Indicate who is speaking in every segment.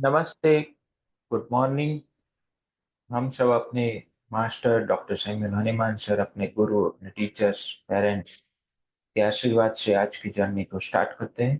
Speaker 1: नमस्ते। Good morning. हम सब अपने master doctor Samuel Hahnemann sir, अपने गुरु, अपने टीचर्स, पेरेंट्स के आशीर्वाद से आज की जर्नी को स्टार्ट करते हैं।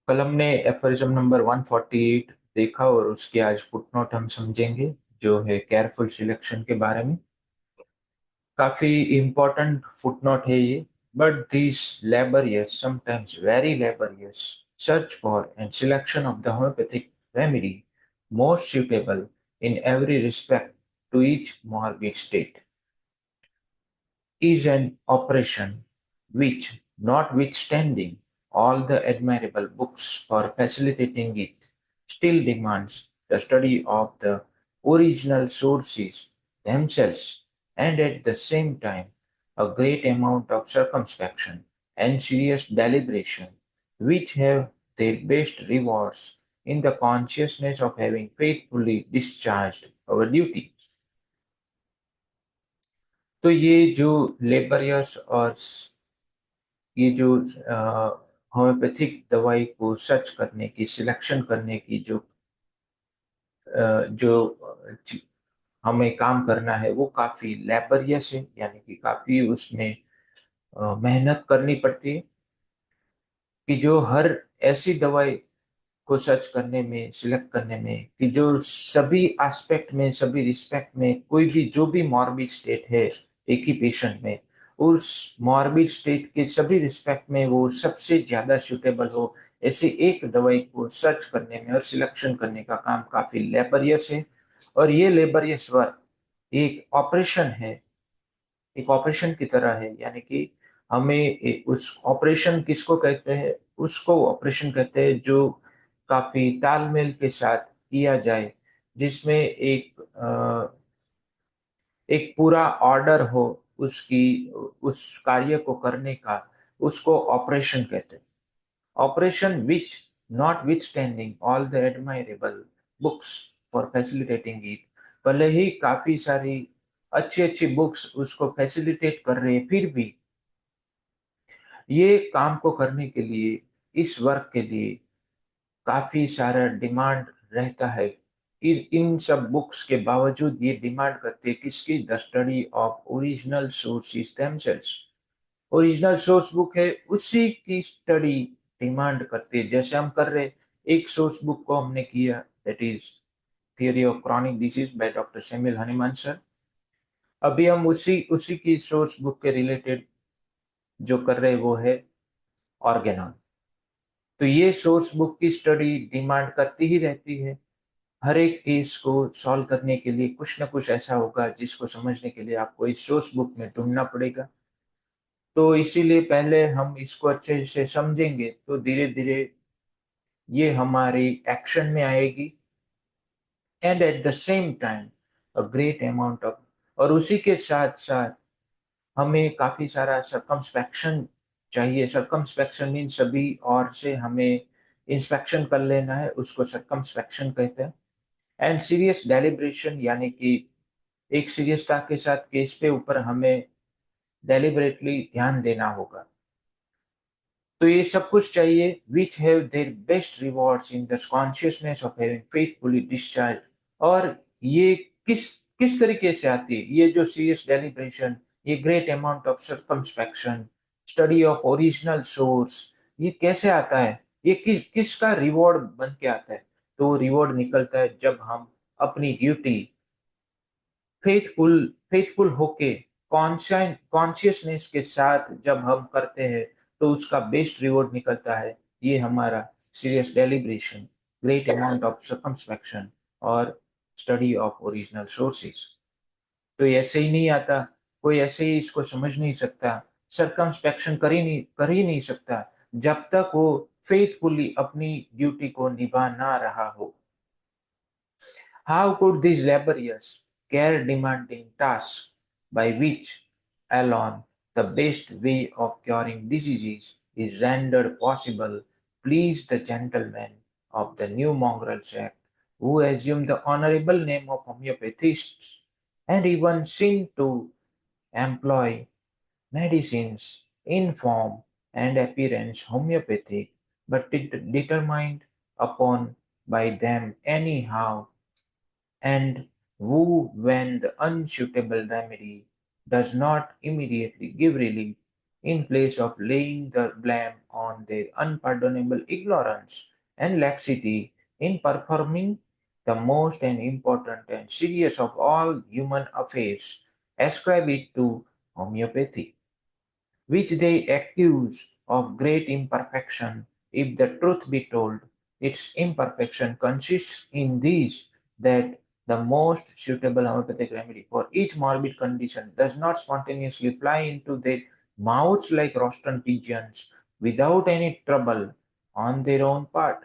Speaker 1: कल हमने एफरिज्म नंबर 148 देखा और उसके आज फुटनोट हम समझेंगे, जो है केयरफुल सिलेक्शन के बारे में। काफी इम्पोर्टेंट फुटनोट है ये। But this laborious, sometimes very laborious, search for and selection of the homeopathic remedy most suitable in every respect to each morbid state is an operation which, notwithstanding all the admirable books for facilitating it, still demands the study of the original sources themselves, and at the same time a great amount of circumspection and serious deliberation, which have their best rewards in the consciousness of having faithfully discharged our duty. तो ये जो laborious और ये जो homeopathic दवाई को search करने की, सिलेक्शन करने की जो हमें काम करना है, वो काफी लेबरियस है, यानी कि काफी उसमें मेहनत करनी पड़ती है। कि जो हर ऐसी दवाई को सर्च करने में, सिलेक्ट करने में, कि जो सभी एस्पेक्ट में, सभी रिस्पेक्ट में, कोई भी जो भी मॉर्बिड स्टेट है एक ही पेशेंट में, उस मॉर्बिड स्टेट के सभी रिस्पेक्ट में वो सबसे ज्यादा सुटेबल हो, ऐसी एक दवाई को सर्च करने में और सिलेक्शन करने का काम काफी लेबरियस है। और ये लेबरियस वर्क एक ऑपरेशन है, एक ऑपरेशन की तरह है। यानी कि हमें उस ऑपरेशन किसको कहते हैं? उसको ऑपरेशन कहते हैं जो काफी तालमेल के साथ किया जाए, जिसमें एक पूरा ऑर्डर हो उसकी, उस कार्य को करने का, उसको ऑपरेशन कहते हैं। Operation which, not with standing all the admirable books for facilitating it, भले ही काफी सारी अच्छी अच्छी बुक्स उसको फैसिलिटेट कर रहे हैं, फिर भी ये काम को करने के लिए, इस वर्क के लिए काफी सारा डिमांड रहता है। इन सब बुक्स के बावजूद ये डिमांड करते हैं किसकी? The study of original sources themselves. Original source book है, उसी की स्टडी डिमांड करते हैं, जैसे हम कर रहे। एक सोर्स बुक को हमने किया, that is theory of chronic disease by doctor Samuel Hahnemann sir. अभी हम उसी उसी की सोर्स बुक के रिलेटेड जो कर रहे वो है ऑर्गेनॉन। तो ये सोर्स बुक की स्टडी डिमांड करती ही रहती है। हर एक केस को सॉल्व करने के लिए कुछ ना कुछ ऐसा होगा जिसको समझने के लिए आपको इस सोर्स बुक में ढूंढना पड़ेगा। तो इसीलिए पहले हम इसको अच्छे से समझेंगे तो धीरे धीरे ये हमारी एक्शन में आएगी। And at the same time a great amount of, और उसी के साथ साथ हमें काफी सारा सर्कमस्पेक्शन चाहिए। सर्कमस्पेक्शन मीन सभी और से हमें इंस्पेक्शन कर लेना है, उसको सर्कमस्पेक्शन कहते हैं। एंड सीरियस डेलिब्रेशन, यानी कि एक सीरियसता के साथ केस पे ऊपर हमें डेलिबरेटली ध्यान देना होगा। तो ये सब कुछ चाहिए, which have their best rewards in the consciousness of having faithfully discharge. और ये किस किस तरीके से आती है ये जो सीरियस डेलिब्रेशन, ये great amount of circumspection, study of original source, ये कैसे आता है? ये किसका रिवॉर्ड बन के आता है? तो रिवॉर्ड निकलता है जब हम अपनी ड्यूटी फेथफुल फेथफुल होके, कॉन्शियसनेस के साथ जब हम करते हैं, तो उसका बेस्ट रिवॉर्ड निकलता है। ये हमारा serious deliberation, great amount of circumspection और स्टडी ऑफ ओरिजिनल सोर्सेस। तो ये ऐसे ही नहीं आता, कोई ऐसे ही इसको समझ नहीं सकता, सर्कमस्पेक्शन कर ही नहीं सकता जब तक वो फेथफुली अपनी ड्यूटी को निभा ना रहा हो। How could this laborious, care demanding task, by which alone the best way of curing diseases is rendered possible, please the gentlemen of the New Mongrels Act who assume the honorable name of homeopathists and even seem to employ medicines in form and appearance homeopathic, but determined upon by them anyhow, and who, when the unsuitable remedy does not immediately give relief, in place of laying the blame on their unpardonable ignorance and laxity in performing the most and important and serious of all human affairs, ascribe it to homeopathy, which they accuse of great imperfection. If the truth be told, its imperfection consists in these, that the most suitable homeopathic remedy for each morbid condition does not spontaneously fly into their mouths like roasted pigeons without any trouble on their own part.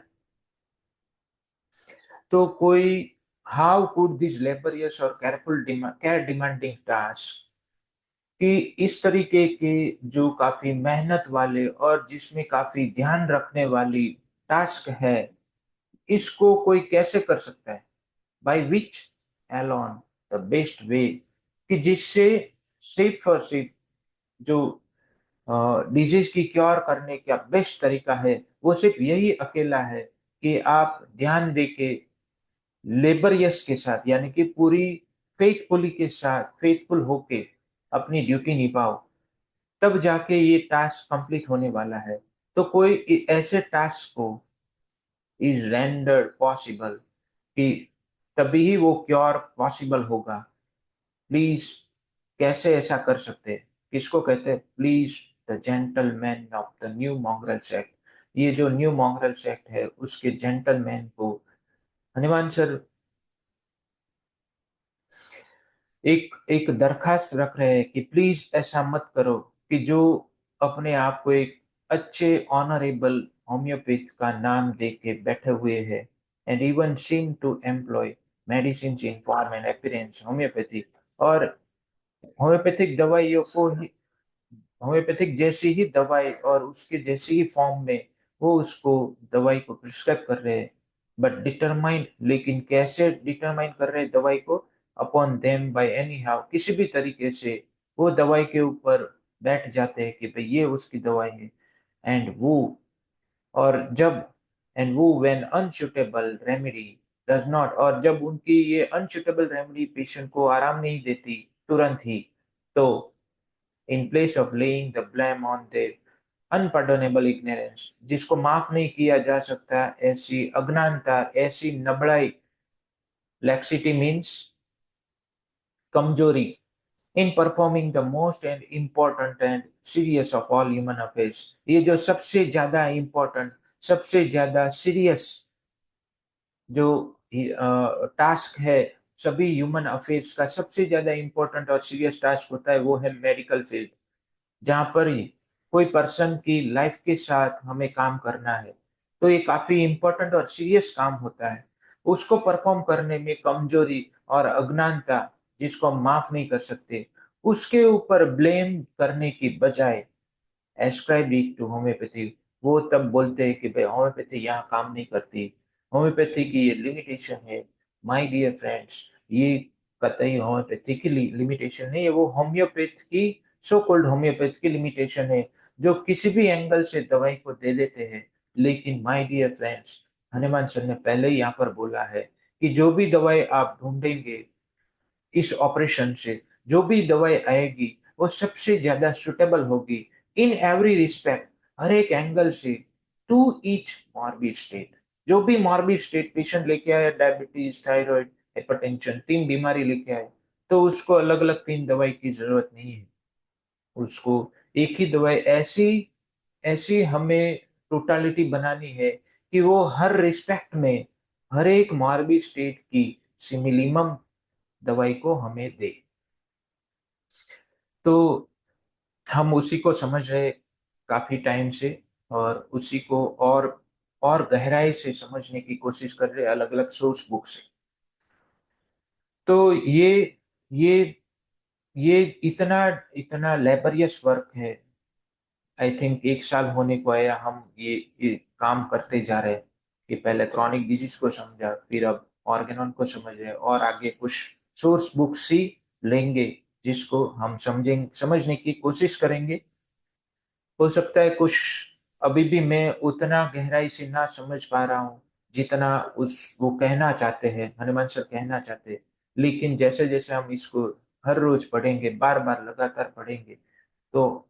Speaker 1: तो कोई, how could this laborious or care demanding task, कि इस तरीके के जो काफी मेहनत वाले और जिसमें काफी ध्यान रखने वाली टास्क है, इसको कोई कैसे कर सकता है? By which alone the best way, कि जिससे सिर्फ और सिर्फ जो डिजीज की क्योर करने का बेस्ट तरीका है वो सिर्फ यही अकेला है कि आप ध्यान दे के लेबरियस के साथ, यानी कि पूरी फेथफुली के साथ, फेथफुल होके अपनी ड्यूटी निभाओ, तब जाके ये टास्क कंप्लीट होने वाला है। तो कोई ऐसे टास्क को इज रेंडर्ड पॉसिबल, कि तभी ही वो क्योर पॉसिबल होगा। प्लीज, कैसे ऐसा कर सकते हैं? किसको कहते हैं? Please the gentleman of the new mongrels act. ये जो न्यू मॉन्ग्रेल्स एक्ट है उसके जेंटलमैन को हनुमान सर एक एक दरखास्त रख रहे हैं कि प्लीज ऐसा मत करो, कि जो अपने आप को एक अच्छे ऑनरेबल होम्योपैथ का नाम दे के बैठे हुए हैं, and even seem to employ medicine in form and appearance homeopathy, और होम्योपैथिक दवाइयों को ही, होम्योपैथिक जैसी ही दवाई और उसके जैसी ही फॉर्म में वो उसको दवाई को प्रिस्क्राइब कर रहे हैं, बट डिटरमाइन, लेकिन कैसे डिटरमाइन कर रहे हैं दवाई को? Upon them by any how, किसी भी तरीके से वो दवाई के ऊपर बैठ जाते हैं कि भाई ये उसकी दवाई है। एंड वो, और जब, एंड वो when unsuitable remedy does not, और जब उनकी ये अनसुटेबल रेमेडी पेशेंट को आराम नहीं देती तुरंत ही, तो in place of laying the blame on their unpardonable ignorance, जिसको माफ नहीं किया जा सकता, ऐसी अज्ञानता, ऐसी नबड़ाई, laxity means कमजोरी, in performing the most and important and serious of all human affairs, ये जो सबसे ज्यादा important, सबसे ज्यादा सीरियस जो टास्क है, सभी ह्यूमन अफेयर्स का सबसे ज्यादा इंपॉर्टेंट और सीरियस टास्क होता है, वो है मेडिकल फील्ड, जहां पर ही कोई पर्सन की लाइफ के साथ हमें काम करना है। तो ये काफी इंपॉर्टेंट और सीरियस काम होता है। उसको परफॉर्म करने में कमजोरी और अज्ञानता, जिसको हम माफ नहीं कर सकते, उसके ऊपर ब्लेम करने की बजाय एस्क्राइब इट टू होम्योपैथी। वो तब बोलते हैं कि भाई होम्योपैथी यहाँ काम नहीं करती, होम्योपैथी की ये लिमिटेशन है। माय डियर फ्रेंड्स, ये कतई होम्योपैथी की लिमिटेशन नहीं है, वो होम्योपैथ की, सो कॉल्ड होम्योपैथ की लिमिटेशन है, जो किसी भी एंगल से दवाई को दे देते हैं। लेकिन my dear friends, Hanuman sir ने पहले ही यहाँ पर बोला है कि जो भी दवाई आप ढूंढेंगे इस ऑपरेशन से, जो भी दवाई आएगी वो सबसे ज्यादा सुटेबल होगी इन एवरी रिस्पेक्ट, हर एक एंगल से, टू ईच मॉर्बिड स्टेट। जो भी मॉर्बिड स्टेट पेशेंट लेके आए, डायबिटीज, थायराइड, हाइपरटेंशन, तीन बीमारी लेके आए, तो उसको अलग अलग तीन दवाई की जरूरत नहीं है। उसको एक ही दवाई, ऐसी ऐसी हमें टोटालिटी बनानी है कि वो हर रिस्पेक्ट में, हर एक मॉर्बिड स्टेट की सिमिलिमम दवाई को हमें दे। तो हम उसी को समझ रहे काफी टाइम से, और उसी को और गहराई से समझने की कोशिश कर रहे अलग अलग सोर्स बुक से। तो ये ये इतना इतना लेबरियस वर्क है। आई थिंक एक साल होने को आया, हम ये काम करते जा रहे हैं, कि पहले क्रॉनिक डिजीज को समझा, फिर अब ऑर्गेनॉन को समझ रहे हैं और आगे कुछ सोर्स बुक्स ही लेंगे जिसको हम समझने की कोशिश करेंगे। हो सकता है कुछ अभी भी मैं उतना गहराई से ना समझ पा रहा हूँ जितना उस वो कहना चाहते हैं, हनुमान सर कहना चाहते हैं। लेकिन जैसे जैसे हम इसको हर रोज पढ़ेंगे, बार बार लगातार पढ़ेंगे, तो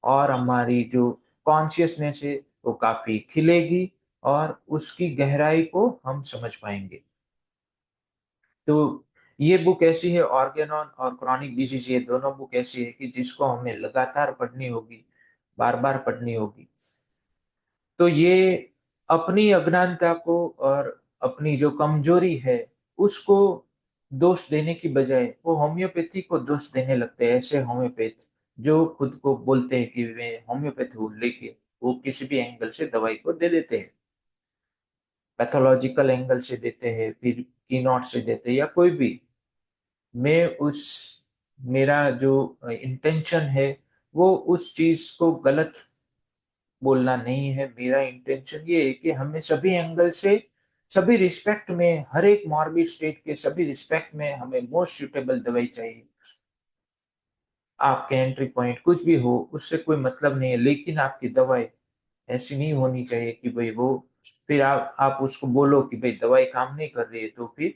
Speaker 1: और हमारी जो कॉन्शियसनेस है वो काफी खिलेगी और उसकी गहराई को हम समझ पाएंगे। तो ये बुक ऐसी है, ऑर्गेनॉन और क्रॉनिक डिजीज, ये दोनों बुक ऐसी है कि जिसको हमें लगातार पढ़नी होगी, बार बार पढ़नी होगी। तो ये अपनी अज्ञानता को और अपनी जो कमजोरी है उसको दोष देने की बजाय वो होम्योपैथी को दोष देने लगते हैं। ऐसे होम्योपैथ जो खुद को बोलते हैं कि वे होम्योपैथ हूँ, लेके वो किसी भी एंगल से दवाई को दे देते हैं, पैथोलॉजिकल एंगल से देते हैं, फिर कीनोट से देते हैं या कोई भी। मैं उस मेरा जो इंटेंशन है वो उस चीज को गलत बोलना नहीं है। मेरा इंटेंशन ये है कि हमें सभी एंगल से, सभी रिस्पेक्ट में, हर एक मॉर्बिड स्टेट के सभी रिस्पेक्ट में हमें मोस्ट सुटेबल दवाई चाहिए। आपके एंट्री पॉइंट कुछ भी हो उससे कोई मतलब नहीं है, लेकिन आपकी दवाई ऐसी नहीं होनी चाहिए कि भाई वो फिर आप उसको बोलो कि भाई दवाई काम नहीं कर रही है तो फिर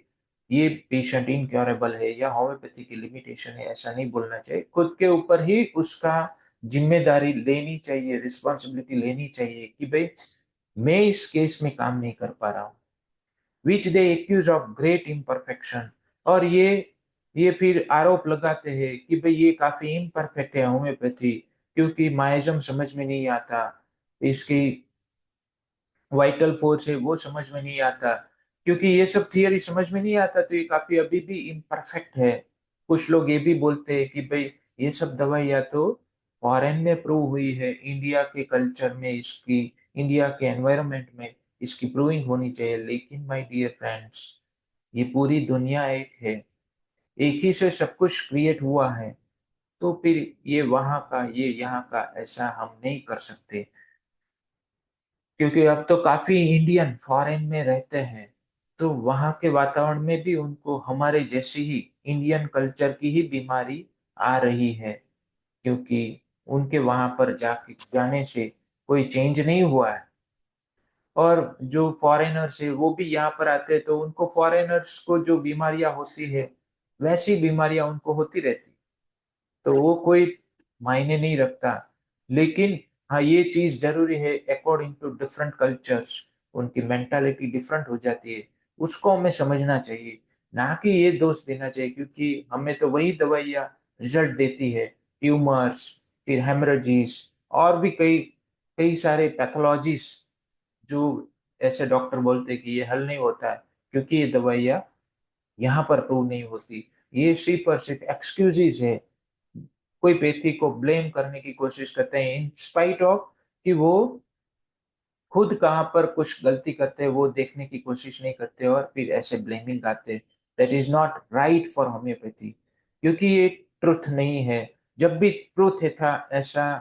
Speaker 1: ये पेशेंट इनक्योरेबल है या होम्योपैथी की लिमिटेशन है। ऐसा नहीं बोलना चाहिए। खुद के ऊपर ही उसका जिम्मेदारी लेनी चाहिए, रिस्पॉन्सिबिलिटी लेनी चाहिए कि भाई मैं इस केस में काम नहीं कर पा रहा हूँ, विच दे एक्यूज ऑफ ग्रेट इम्परफेक्शन। और ये फिर आरोप लगाते हैं कि भाई ये काफी इम्परफेक्ट है होम्योपैथी, क्योंकि माइज्म समझ में नहीं आता, इसकी वाइटल फोर्स है वो समझ में नहीं आता, क्योंकि ये सब थियरी समझ में नहीं आता तो ये काफी अभी भी इम्परफेक्ट है। कुछ लोग ये भी बोलते हैं कि भाई ये सब दवाइयाँ तो फॉरेन में प्रूव हुई है, इंडिया के कल्चर में इसकी, इंडिया के एनवायरनमेंट में इसकी प्रूविंग होनी चाहिए। लेकिन माय डियर फ्रेंड्स, ये पूरी दुनिया एक है, एक ही से सब कुछ क्रिएट हुआ है, तो फिर ये वहां का ये यहाँ का ऐसा हम नहीं कर सकते। क्योंकि अब तो काफी इंडियन फॉरेन में रहते हैं, तो वहाँ के वातावरण में भी उनको हमारे जैसी ही इंडियन कल्चर की ही बीमारी आ रही है, क्योंकि उनके वहां पर जाके जाने से कोई चेंज नहीं हुआ है। और जो फॉरेनर्स है वो भी यहाँ पर आते हैं तो उनको फॉरेनर्स को जो बीमारियां होती है वैसी बीमारियां उनको होती रहती, तो वो कोई मायने नहीं रखता। लेकिन हाँ, ये चीज जरूरी है, अकॉर्डिंग टू डिफरेंट कल्चर्स उनकी मेंटालिटी डिफरेंट हो जाती है, उसको हमें समझना चाहिए, ना कि ये दोष देना चाहिए। क्योंकि हमें तो वही दवाइयाँ रिजल्ट देती है, ट्यूमर्स, फिर हेमरेजिस, और भी कई कई सारे पैथोलॉजीज जो ऐसे डॉक्टर बोलते हैं कि ये हल नहीं होता है क्योंकि ये दवाइयाँ यहाँ पर प्रूव नहीं होती। ये सिर्फ और सिर्फ एक्सक्यूजेज है। कोई व्यक्ति को ब्लेम करने की कोशिश करते हैं इन स्पाइट ऑफ कि वो खुद कहाँ पर कुछ गलती करते हैं वो देखने की कोशिश नहीं करते और फिर ऐसे ब्लेमिंग आते। That is not right for homeopathy, क्योंकि ये ट्रुथ नहीं है। जब भी ट्रुथ है था ऐसा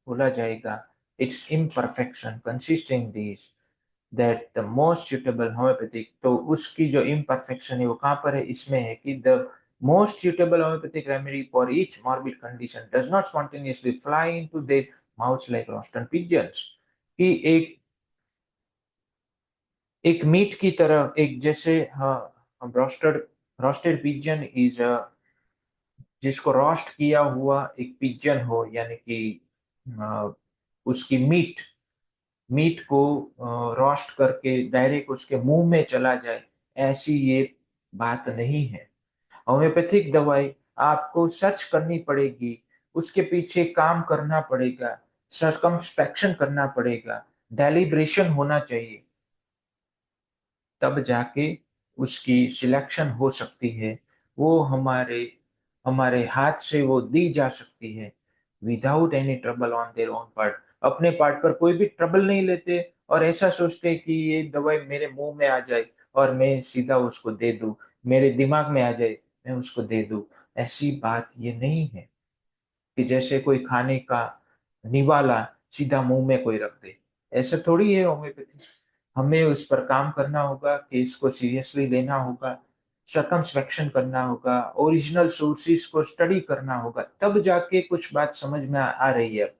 Speaker 1: बोला जाएगा। It's imperfection consisting this that the most suitable homeopathic, तो उसकी जो इम्परफेक्शन है वो कहाँ पर है, इसमें है कि the most suitable homeopathic remedy for each morbid condition does not spontaneously fly into their mouths like roasted pigeons। कि एक मीट की तरह, एक जैसे हाँ, रोस्टेड रोस्टेड पिजन इज जिसको रोस्ट किया हुआ एक पिजन हो, यानी कि अ, उसकी मीट मीट को रोस्ट करके डायरेक्ट उसके मुंह में चला जाए, ऐसी ये बात नहीं है। होम्योपैथिक दवाई आपको सर्च करनी पड़ेगी, उसके पीछे काम करना पड़ेगा, सर्कमस्पेक्शन करना पड़ेगा, डेलिब्रेशन होना चाहिए, तब जाके उसकी सिलेक्शन हो सकती है। वो हमारे हमारे हाथ से वो दी जा सकती है without any trouble on their own part. अपने पार्ट पर कोई भी ट्रबल नहीं लेते और ऐसा सोचते कि ये दवाई मेरे मुंह में आ जाए और मैं सीधा उसको दे दूं, मेरे दिमाग में आ जाए मैं उसको दे दूं। ऐसी बात ये नहीं है कि जैसे कोई खाने का निवाला सीधा मुंह में कोई रख दे, ऐसा थोड़ी है होम्योपैथी। हमें उस पर काम करना होगा कि इसको सीरियसली लेना होगा, सर्कमस्पेक्शन करना होगा, ओरिजिनल सोर्सेस को स्टडी करना होगा, तब जाके कुछ बात समझ में आ रही है।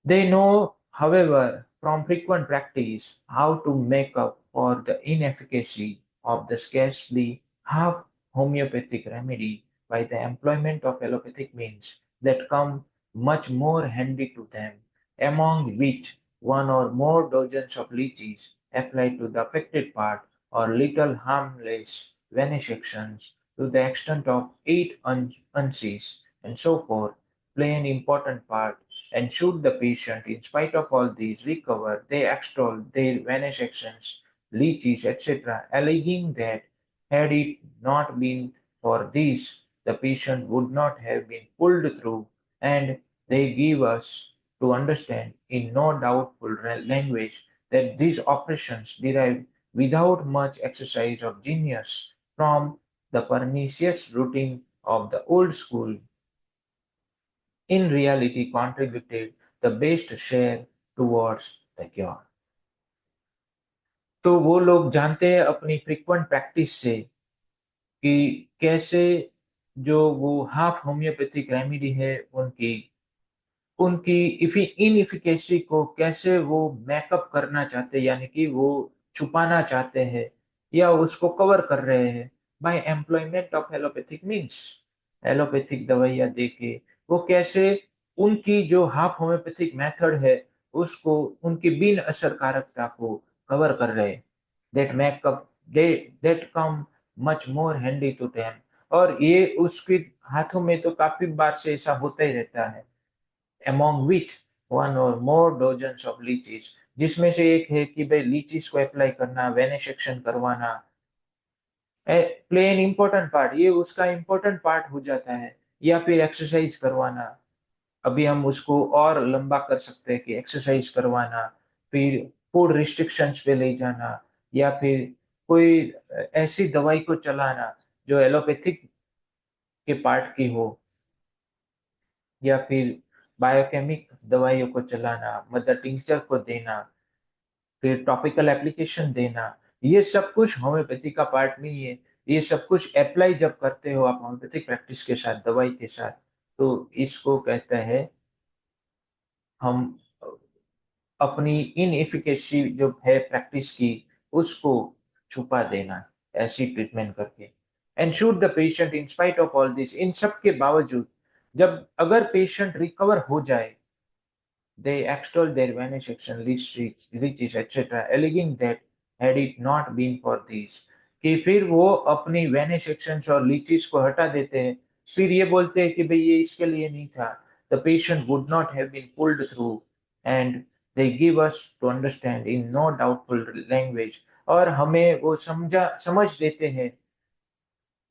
Speaker 1: They know, however, from frequent practice, how to make up for the inefficacy of the scarcely half homeopathic remedy by the employment of allopathic means that come much more handy to them, among which one or more dozens of leeches applied to the affected part, or little harmless venesections to the extent of 8 ounces, and so forth, play an important part. And should the patient, in spite of all these, recover, they extol their venesections, leeches, etc., alleging that had it not been for this, the patient would not have been pulled through, and they give us to understand in no doubtful language that these operations derive without much exercise of genius from the pernicious routine of the old school, in reality contributed the best share towards the cure. तो वो लोग जानते हैं अपनी frequent practice से कि कैसे जो वो हाफ होम्योपैथिक रेमेडी है उनकी उनकी इनइफिकेसी को कैसे वो मैकअप करना चाहते हैं, यानी कि वो छुपाना चाहते हैं या उसको कवर कर रहे हैं by employment of allopathic means, allopathic दवाइयाँ देके वो कैसे उनकी जो हाफ होम्योपैथिक मेथड है उसको उनकी बिन असरकारकता को कवर कर रहे हैं। That makeup they that come much more handy to them, और ये उसके हाथों में तो काफी बार से ऐसा होता ही रहता है। among which one or more dozens of leeches, जिसमें से एक है कि भाई लीचीज को अप्लाई करना, वेनेसेक्शन करवाना, प्ले एन इम्पोर्टेंट पार्ट, ये उसका इम्पोर्टेंट पार्ट हो जाता है, या फिर एक्सरसाइज करवाना। अभी हम उसको और लंबा कर सकते हैं कि एक्सरसाइज करवाना, फिर फूड रिस्ट्रिक्शंस पे ले जाना, या फिर कोई ऐसी दवाई को चलाना जो एलोपैथिक के पार्ट की हो, या फिर बायोकेमिक दवाइयों को चलाना, मदर टिंचर को देना, फिर टॉपिकल एप्लीकेशन देना, ये सब कुछ होम्योपैथी का पार्ट नहीं है। ये सब कुछ अप्लाई जब करते हो आप होम्योपैथिक प्रैक्टिस के साथ, दवाई के साथ, तो इसको कहते हैं हम अपनी इनएफिकेसी जो है प्रैक्टिस की उसको छुपा देना, ऐसी ट्रीटमेंट करके। And should the patient in spite of all this, इन सब के बावजूद जब अगर पेशेंट रिकवर हो जाए, they extol their venesection, leeches, etc., alleging that had it not been for these, कि फिर वो अपनी वेनेसेक्शंस और लीचीज को हटा देते हैं, फिर ये बोलते हैं कि भाई ये इसके लिए नहीं था, the patient would not have been pulled through, and they give us to understand in no doubtful language, और हमें वो समझ देते हैं,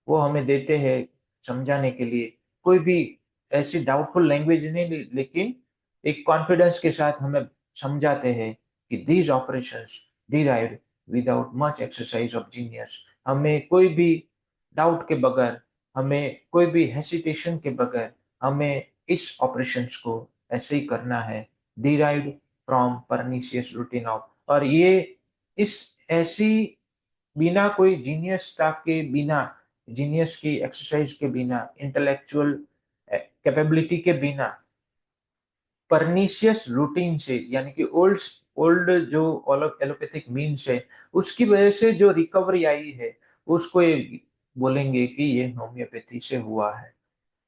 Speaker 1: वो हमें देते हैं समझाने के लिए कोई भी ऐसी डाउटफुल लैंग्वेज नहीं, लेकिन एक कॉन्फिडेंस के साथ हमें समझाते हैं कि these operations derived without much exercise of genius, हमें कोई भी डाउट के बगैर, हमें कोई भी हेसिटेशन के बगैर हमें इस ऑपरेशंस को ऐसे ही करना है, derived from pernicious routine of, और ये इस ऐसी बिना कोई जीनियसता के बिना, जीनियस की एक्सरसाइज के बिना, इंटेलेक्चुअल कैपेबिलिटी के बिना, परनीशियस रूटीन से, यानी कि ओल्ड ओल्ड जो एलोपैथिक मीन्स है उसकी वजह से जो रिकवरी आई है, उसको ये बोलेंगे कि ये होम्योपैथी से हुआ है,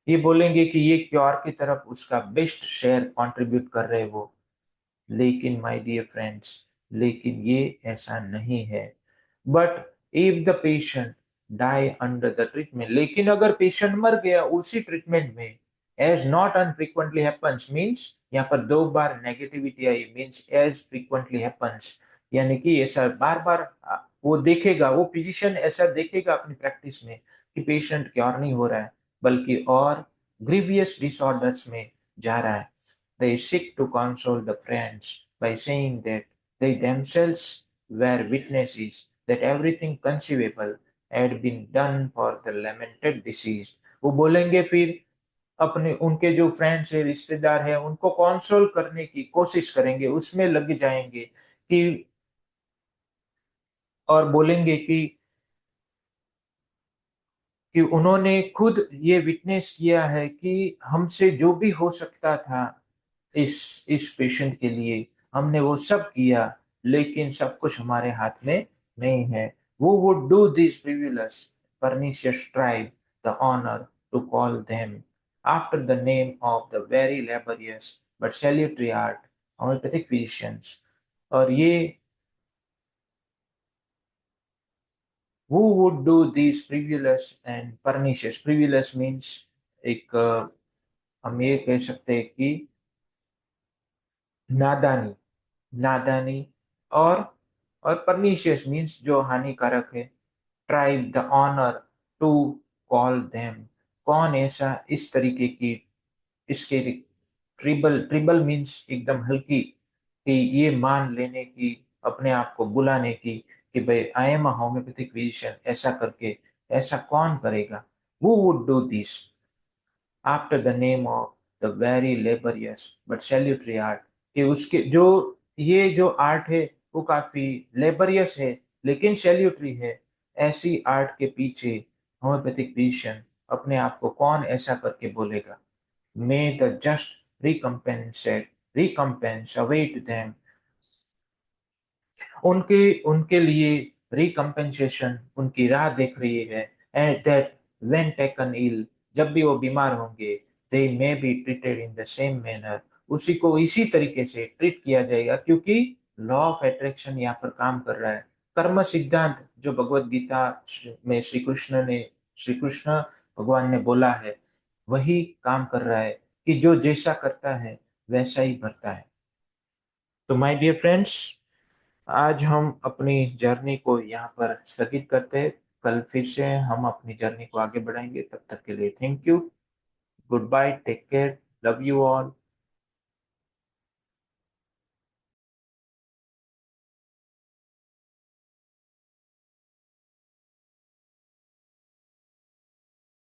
Speaker 1: ये बोलेंगे कि ये क्योर की तरफ उसका बेस्ट शेयर कंट्रीब्यूट कर रहे वो। लेकिन माय डियर फ्रेंड्स, लेकिन ये ऐसा नहीं है। But if the patient die under the treatment, लेकिन अगर पेशेंट मर गया उसी ट्रीटमेंट में, as not unfrequently happens, means यहाँ पर 2 बार नेगेटिविटी आई, मींस एज फ्रीक्वेंटली हैपेंस, यानी कि ऐसा बार बार वो देखेगा, वो फिजिशियन ऐसा देखेगा अपनी प्रैक्टिस में कि पेशेंट क्योर नहीं हो रहा है बल्कि और ग्रीवियस डिसऑर्डर्स में जा रहा है। They seek to console the friends by saying that they themselves were witnesses that everything conceivable had been done for the lamented deceased। वो बोलेंगे फिर अपने उनके जो फ्रेंड्स है, रिश्तेदार है, उनको कंसोल करने की कोशिश करेंगे, उसमें लग जाएंगे कि और बोलेंगे कि उन्होंने खुद ये विटनेस किया है कि हमसे जो भी हो सकता था इस पेशेंट के लिए हमने वो सब किया, लेकिन सब कुछ हमारे हाथ में नहीं है। वो would do this privilege pernicious tribe the honor to call them after the name of the very laborious but salutary art homeopathic physicians। और ये who would do these frivolous and pernicious, frivolous means एक हम ये कह सकते हैं कि नादानी, नादानी, और pernicious मीन्स जो हानिकारक है। Tribe the honour to call them, कौन ऐसा इस तरीके की इसके ट्रिबल, ट्रिबल मीन्स एकदम हल्की, कि ये मान लेने की, अपने आप को बुलाने की कि भाई I am a homeopathic physician, ऐसा करके ऐसा कौन करेगा। Who would do this after the name of the very laborious but salutary art, कि उसके जो ये जो आर्ट है वो काफी लेबरियस है लेकिन सैल्यूटरी है, ऐसी आर्ट के पीछे होम्योपैथिक फिजिशियन अपने आप को कौन ऐसा करके बोलेगा। May the just recompensate recompense await them, उनके उनके लिए रिकम्पेंसेशन उनकी राह देख रही है। And that when taken ill, जब भी वो बीमार होंगे, they may be treated in the same manner, उसी को इसी तरीके से ट्रीट किया जाएगा, क्योंकि लॉ ऑफ अट्रैक्शन यहाँ पर काम कर रहा है। कर्म सिद्धांत जो भगवत गीता में श्री कृष्ण भगवान ने बोला है, वही काम कर रहा है कि जो जैसा करता है वैसा ही भरता है। तो माय डियर फ्रेंड्स, आज हम अपनी जर्नी को यहाँ पर स्थगित करते हैं। कल फिर से हम अपनी जर्नी को आगे बढ़ाएंगे। तब तक के लिए thank you, goodbye, take care, love you all.